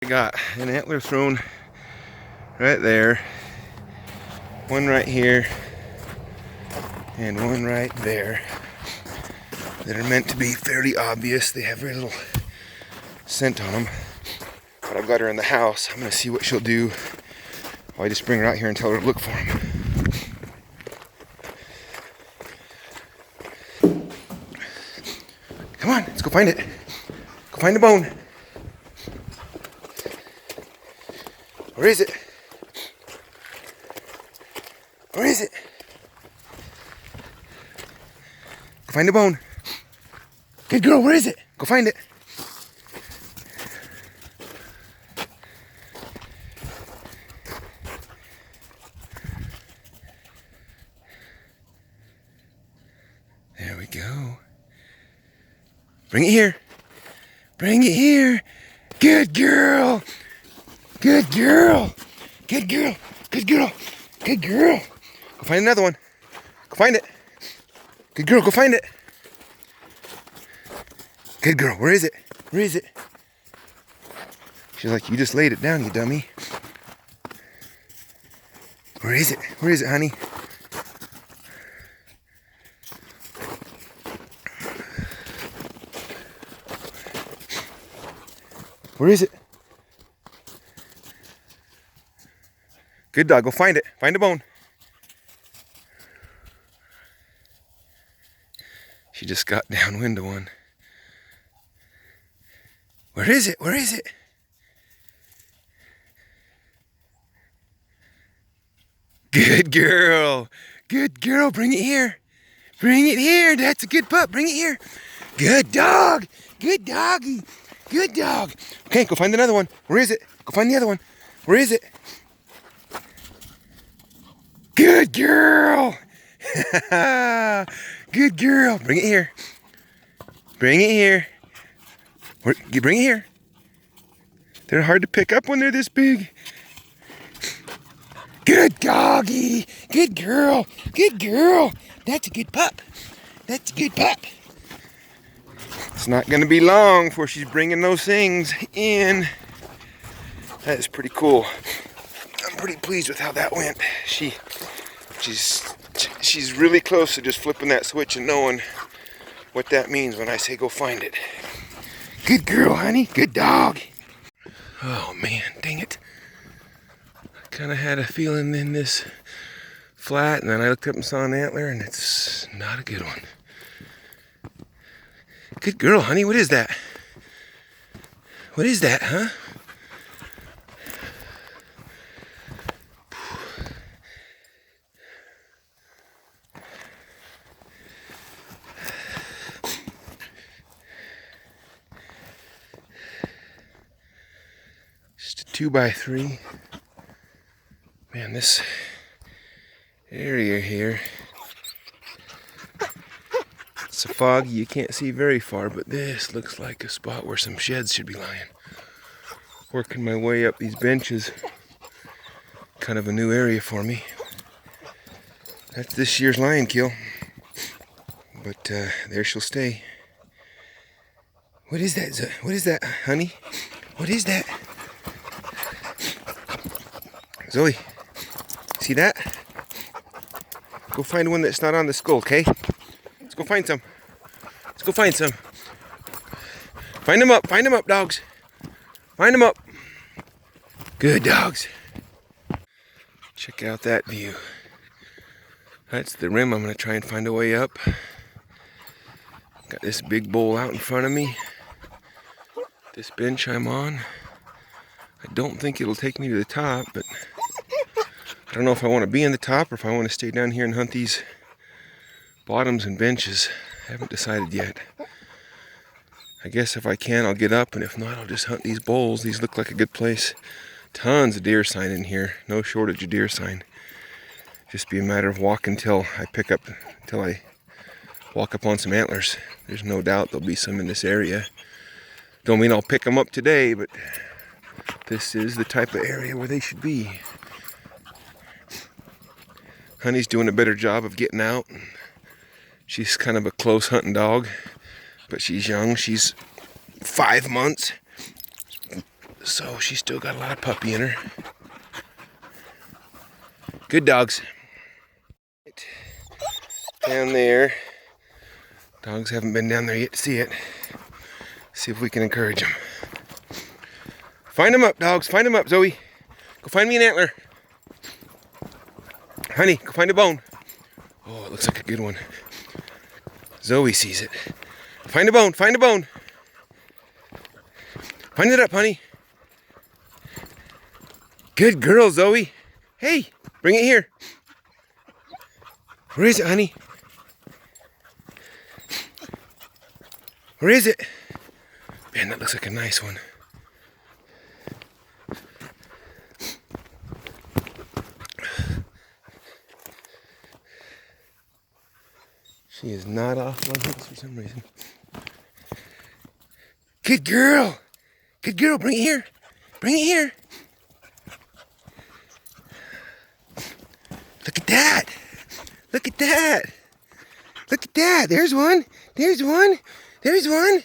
I got an antler thrown right there, one right here, and one right there that are meant to be fairly obvious. They have very little scent on them, but I've got her in the house. I'm gonna see what she'll do. I just bring her out here and tell her to look for them. Come on, let's go find it. Go find the bone. Where is it? Where is it? Go find the bone. Good girl, where is it? Go find it. There we go. Bring it here. Bring it here. Good girl. Good girl. Good girl. Good girl. Good girl. Go find another one. Go find it. Good girl, go find it. Good girl, where is it? Where is it? She's like, you just laid it down, you dummy. Where is it? Where is it, honey? Where is it? Good dog, go find it. Find a bone. She just got downwind of one. Where is it? Where is it? Good girl. Good girl. Bring it here. Bring it here. That's a good pup. Bring it here. Good dog. Good doggy. Good dog. Okay, go find another one. Where is it? Go find the other one. Where is it? Good girl. Good girl. Bring it here. Bring it here. You bring it here. They're hard to pick up when they're this big. Good doggy. Good girl. Good girl. That's a good pup. That's a good pup. It's not going to be long before she's bringing those things in. That is pretty cool. I'm pretty pleased with how that went. She's really close to just flipping that switch and knowing what that means when I say go find it. Good girl, honey. Good dog. Oh man, dang it. I kind of had a feeling in this flat, and then I looked up and saw an antler, and it's not a good one. Good girl, honey. What is that? What is that, huh? Just a 2x3. Man, this area here, it's so foggy you can't see very far, but this looks like a spot where some sheds should be lying. Working my way up these benches, kind of a new area for me. That's this year's lion kill, but there she'll stay. What is that? What is that, honey? What is that? Zoe, see that? Go find one that's not on the skull, okay? Let's go find some. Let's go find some. Find them up, dogs. Find them up. Good dogs. Check out that view. That's the rim. I'm gonna try and find a way up. Got this big bowl out in front of me. This bench I'm on. I don't think it'll take me to the top, but I don't know if I want to be in the top or if I want to stay down here and hunt these bottoms and benches. I haven't decided yet. I guess if I can, I'll get up, and if not, I'll just hunt these bowls. These look like a good place. Tons of deer sign in here. No shortage of deer sign. Just be a matter of walking till I walk up on some antlers. There's no doubt there'll be some in this area. Don't mean I'll pick them up today, but this is the type of area where they should be. Honey's doing a better job of getting out. She's kind of a close hunting dog, but she's young. She's 5 months. So she's still got a lot of puppy in her. Good dogs. Down there. Dogs haven't been down there yet to see it. See if we can encourage them. Find them up, dogs. Find them up, Zoe. Go find me an antler. Honey, go find a bone. Oh, it looks like a good one. Zoe sees it. Find a bone. Find a bone. Find it up, honey. Good girl, Zoe. Hey, bring it here. Where is it, honey? Where is it? Man, that looks like a nice one. She is not off one hooks for some reason. Good girl. Good girl, bring it here. Bring it here. Look at that. Look at that. Look at that. There's one. There's one. There's one.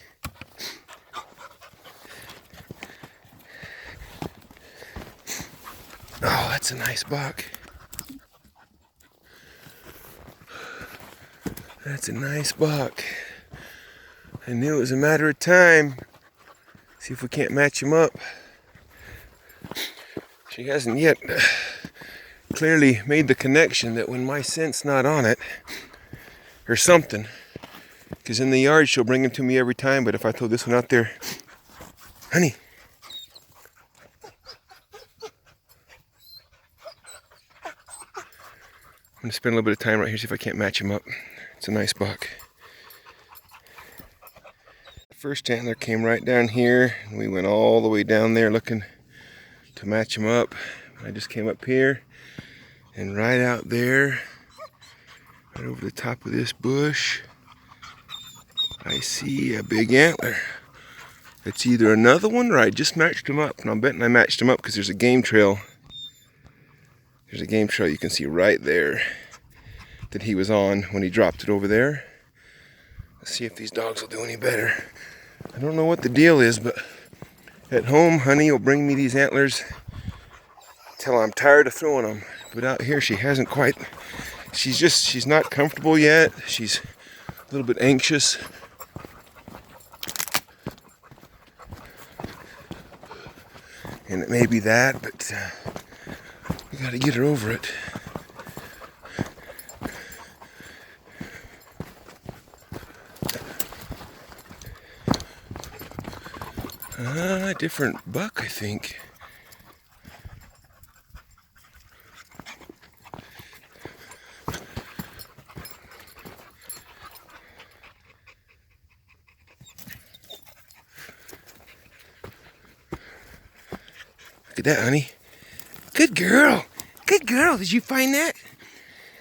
Oh, that's a nice buck. That's a nice buck. I knew it was a matter of time. See if we can't match him up. She hasn't yet clearly made the connection that when my scent's not on it, or something, because in the yard she'll bring him to me every time, but if I throw this one out there, honey. I'm gonna spend a little bit of time right here, see if I can't match him up. It's a nice buck. The first antler came right down here, and we went all the way down there looking to match him up. I just came up here, and right out there, right over the top of this bush, I see a big antler. It's either another one or I just matched him up, and I'm betting I matched him up because there's a game trail. There's a game trail you can see right there that he was on when he dropped it over there. Let's see if these dogs will do any better. I don't know what the deal is, but at home, honey will bring me these antlers till I'm tired of throwing them. But out here, she hasn't quite. She's not comfortable yet. She's a little bit anxious. And it may be that, but we gotta get her over it. Different buck, I think. Look at that, honey. Good girl. Good girl. Did you find that?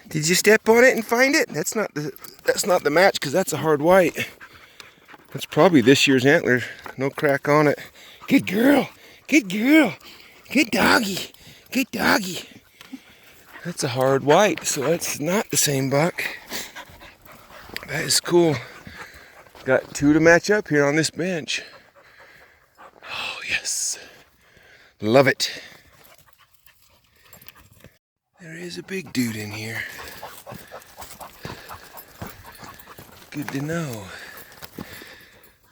Did you step on it and find it? That's not the match, because that's a hard white. That's probably this year's antler. No crack on it. Good girl. Good girl. Good doggy. Good doggy. That's a hard white, so that's not the same buck. That is cool. Got two to match up here on this bench. Oh, yes. Love it. There is a big dude in here. Good to know.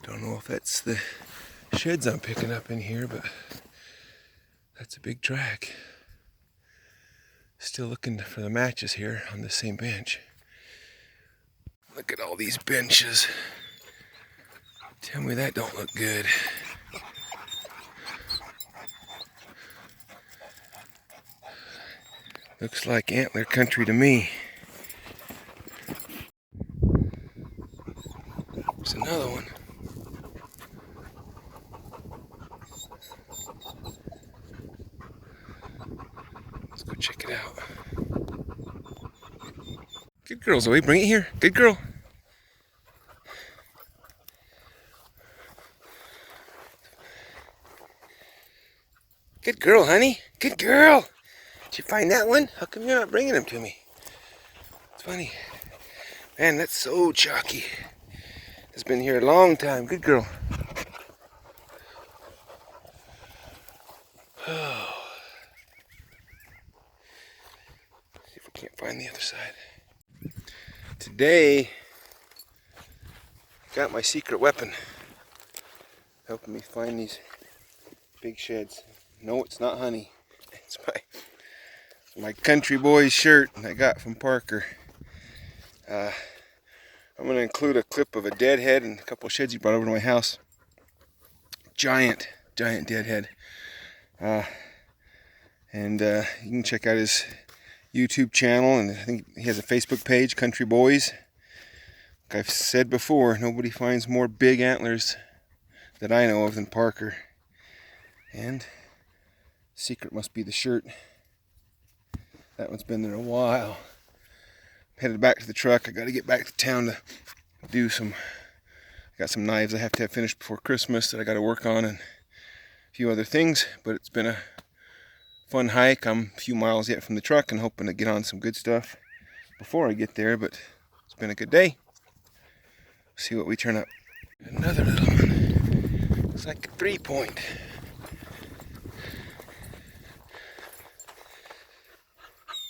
Don't know if that's the sheds I'm picking up in here, but that's a big track. Still looking for the matches here on the same bench. Look at all these benches. Tell me that don't look good. Looks like antler country to me. There's another one. Let's go check it out. Good girl, Zoe. Bring it here. Good girl. Good girl, honey. Good girl. Did you find that one? How come you're not bringing them to me? It's funny. Man, that's so chalky. It's been here a long time. Good girl. Oh. See if we can't find the other side. Today, got my secret weapon, helping me find these big sheds. No, it's not honey. It's my Country Boys shirt I got from Parker. I'm going to include a clip of a deadhead and a couple of sheds he brought over to my house. Giant deadhead. And you can check out his YouTube channel, and I think he has a Facebook page, Country Boys. Like I've said before, nobody finds more big antlers that I know of than Parker. And secret must be the shirt. That one's been there a while. Headed back to the truck. I got to get back to town to do some. I got some knives I have to have finished before Christmas that I got to work on, and a few other things. But it's been a fun hike. I'm a few miles yet from the truck and hoping to get on some good stuff before I get there. But it's been a good day. See what we turn up. Another little one. It's like a 3-point.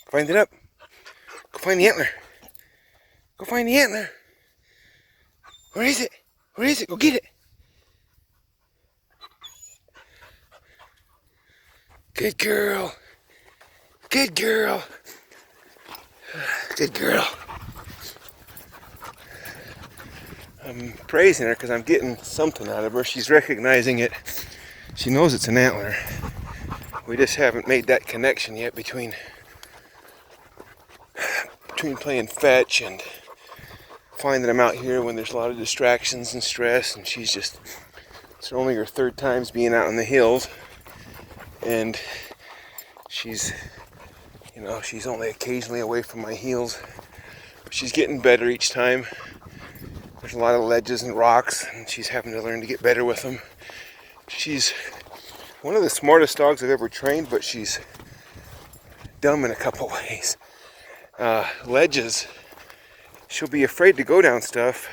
Find it up. Go find the antler. Go find the antler. Where is it? Where is it? Go get it. Good girl. Good girl. Good girl. I'm praising her because I'm getting something out of her. She's recognizing it. She knows it's an antler. We just haven't made that connection yet between playing fetch and finding them out here when there's a lot of distractions and stress, and it's only her 3rd time being out in the hills, and she's only occasionally away from my heels, but she's getting better each time. There's a lot of ledges and rocks, and she's having to learn to get better with them. She's one of the smartest dogs I've ever trained, but she's dumb in a couple ways. Ledges, she'll be afraid to go down stuff,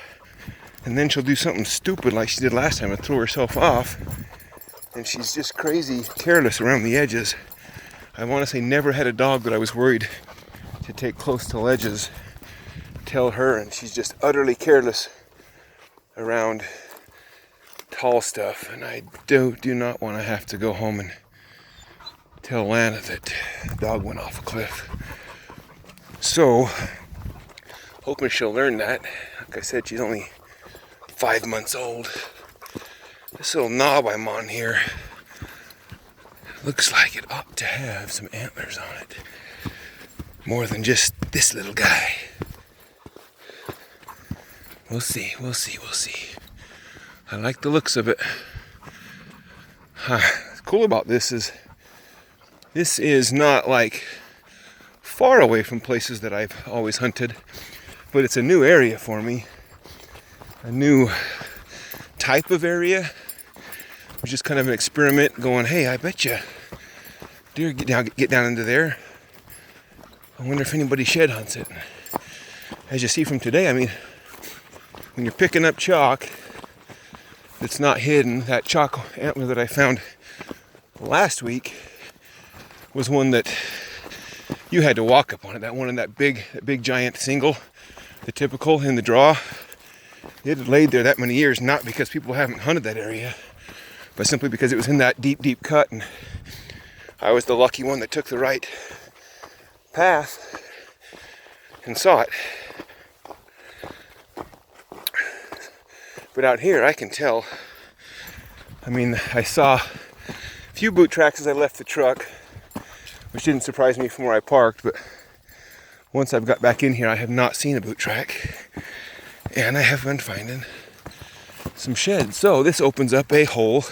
and then she'll do something stupid like she did last time and throw herself off, and she's just crazy careless around the edges. I want to say never had a dog that I was worried to take close to ledges, tell her, and she's just utterly careless around tall stuff, and I do not want to have to go home and tell Lana that the dog went off a cliff. So, hoping she'll learn that. Like I said, she's only 5 months old. This little knob I'm on here looks like it ought to have some antlers on it. More than just this little guy. We'll see. I like the looks of it. What's cool about this is not like far away from places that I've always hunted, but it's a new area for me, a new type of area. It was just kind of an experiment going, hey, I bet you deer get down into there. I wonder if anybody shed hunts it. As you see from today, I mean, when you're picking up chalk that's not hidden, that chalk antler that I found last week was one that you had to walk up on it. That one in that big giant single, the typical in the draw. It had laid there that many years, not because people haven't hunted that area, but simply because it was in that deep cut, and I was the lucky one that took the right path and saw it. But out here I can tell. I mean, I saw a few boot tracks as I left the truck, which didn't surprise me from where I parked, but once I've got back in here, I have not seen a boot track, and I have been finding some sheds. So this opens up a whole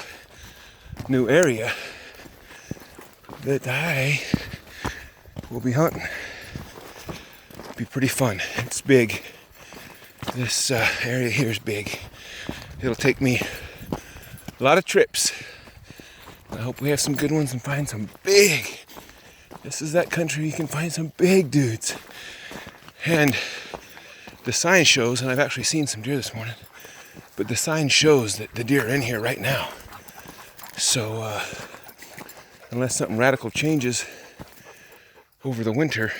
new area that I will be hunting. It'll be pretty fun. It's big. This area here is big. It'll take me a lot of trips. I hope we have some good ones and find some big. This is that country you can find some big dudes. And the sign shows, and I've actually seen some deer this morning, but the sign shows that the deer are in here right now. So unless something radical changes over the winter.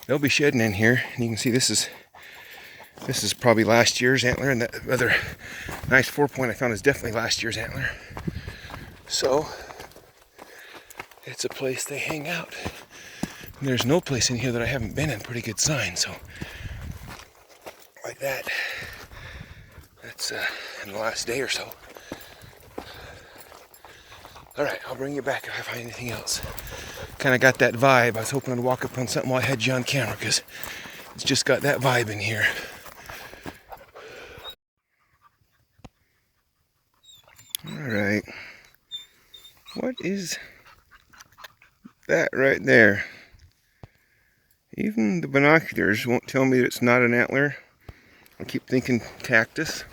They'll be shedding in here, and you can see this is probably last year's antler, and that other nice 4-point I found is definitely last year's antler. So it's a place they hang out. And there's no place in here that I haven't been in. Pretty good sign. So like that. That's in the last day or so. All right, I'll bring you back if I find anything else. Kind of got that vibe. I was hoping I'd walk up on something while I had you on camera, because it's just got that vibe in here. All right. What is that right there? Even the binoculars won't tell me that it's not an antler. I keep thinking cactus.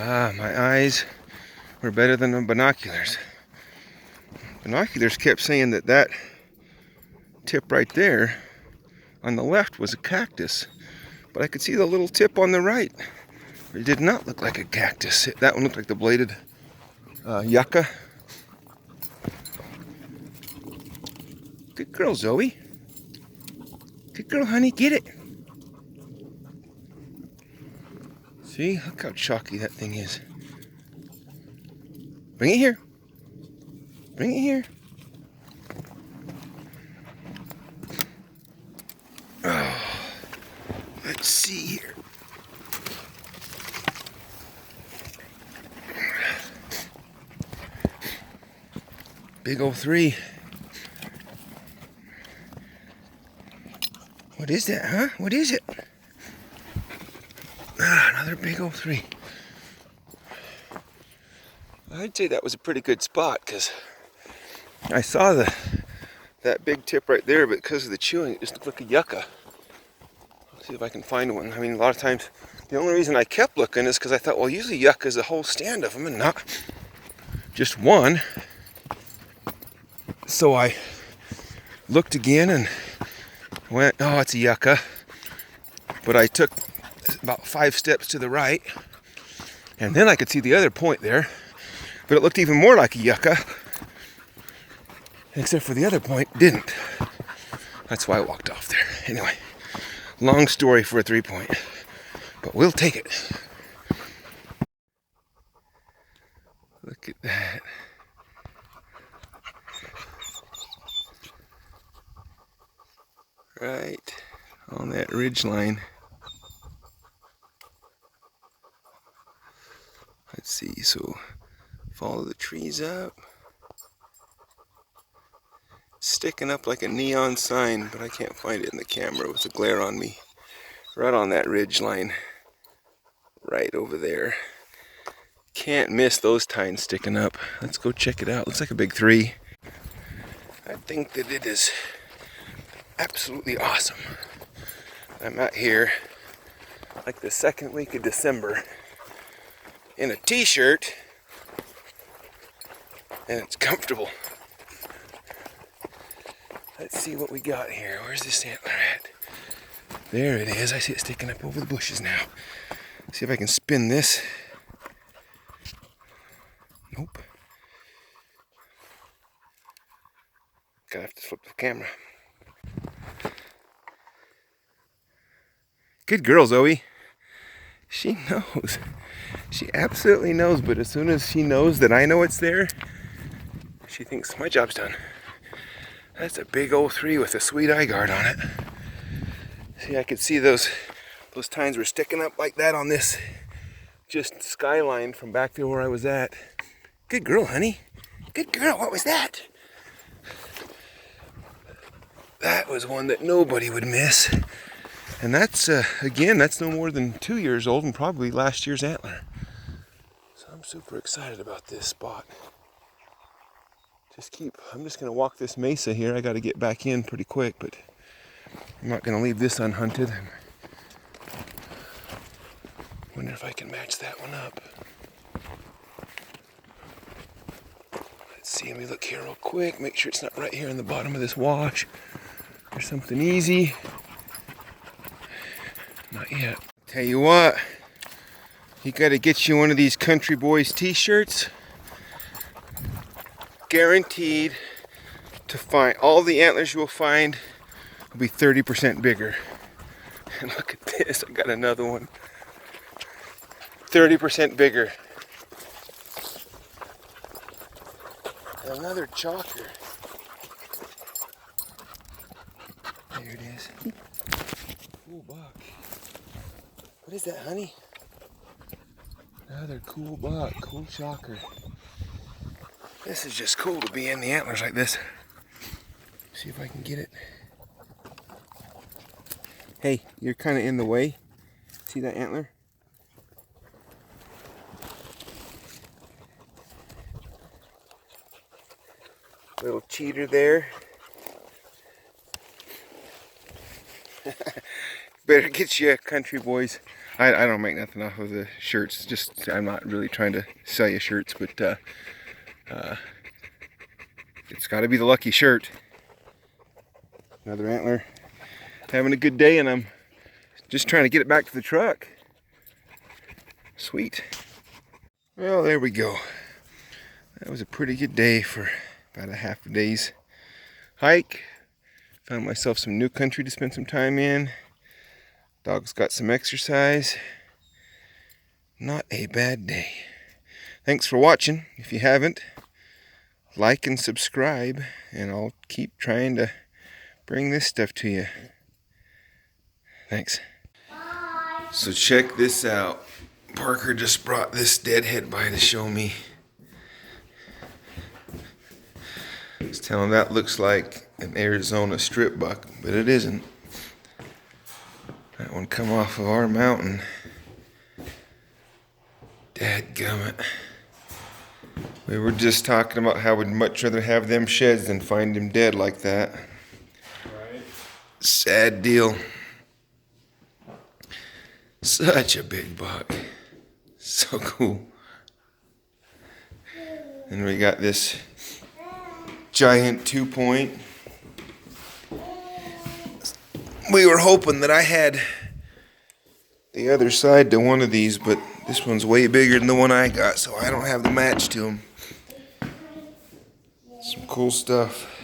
Ah, my eyes were better than the binoculars. Binoculars kept saying that that tip right there on the left was a cactus, but I could see the little tip on the right. It did not look like a cactus. That one looked like the bladed yucca. Good girl, Zoe. Good girl, honey. Get it. See? Look how chalky that thing is. Bring it here. Bring it here. Oh, let's see here. Big old 3. What is that, huh? What is it? Ah, another big old 3. I'd say that was a pretty good spot, because I saw that big tip right there, but because of the chewing, it just looked like a yucca. Let's see if I can find one. I mean, a lot of times, the only reason I kept looking is because I thought, well, usually yucca is a whole stand of them and not just one. So I looked again and went, oh, it's a yucca. But I took about 5 steps to the right, and then I could see the other point there, but it looked even more like a yucca, except for the other point didn't. That's why I walked off there. Anyway, long story for a 3-point, but we'll take it. Look at that. Right on that ridge line. Let's see, so follow the trees up. It's sticking up like a neon sign, but I can't find it in the camera with the glare on me. Right on that ridge line. Right over there. Can't miss those tines sticking up. Let's go check it out. Looks like a big 3. I think that it is absolutely awesome. I'm out here like the second week of December in a t-shirt, and it's comfortable. Let's see what we got here. Where's this antler at? There it is. I see it sticking up over the bushes now. See if I can spin this. Nope. Gonna have to flip the camera. Good girl, Zoe. She knows. She absolutely knows, but as soon as she knows that I know it's there, she thinks my job's done. That's a big old 3 with a sweet eye guard on it. See, I could see those tines were sticking up like that on this just skyline from back there where I was at. Good girl, honey. Good girl. What was that? That was one that nobody would miss. And that's, again, that's no more than 2 years old and probably last year's antler. So I'm super excited about this spot. I'm just going to walk this mesa here. I got to get back in pretty quick, but I'm not going to leave this unhunted. Wonder if I can match that one up. Let's Let's see, let me look here real quick, make sure it's not right here in the bottom of this wash or something easy. Not yet. Tell you what, you gotta get you one of these Country Boys t-shirts. Guaranteed to find, all the antlers you will find will be 30% bigger. And look at this, I got another one. 30% bigger. And another chalker. There it is. Cool buck. What is that, honey? Another cool buck, cool chalker. This is just cool to be in the antlers like this. See if I can get it. Hey, you're kind of in the way. See that antler? Little cheater there. Better get you Country Boys. I don't make nothing off of the shirts. Just, I'm not really trying to sell you shirts, but it's got to be the lucky shirt. Another antler. Having a good day, and I'm just trying to get it back to the truck. Sweet. Well, there we go. That was a pretty good day for about a half a day's hike. Found myself some new country to spend some time in. Dog's got some exercise. Not a bad day. Thanks for watching. If you haven't, like and subscribe, and I'll keep trying to bring this stuff to you. Thanks. Bye. So check this out. Parker just brought this deadhead by to show me. I was telling him that looks like an Arizona strip buck, but it isn't. That one come off of our mountain. Dadgummit. We were just talking about how we'd much rather have them sheds than find him dead like that. Right. Sad deal. Such a big buck. So cool. And we got this giant 2-point. We were hoping that I had the other side to one of these, but this one's way bigger than the one I got, so I don't have the match to them. Some cool stuff.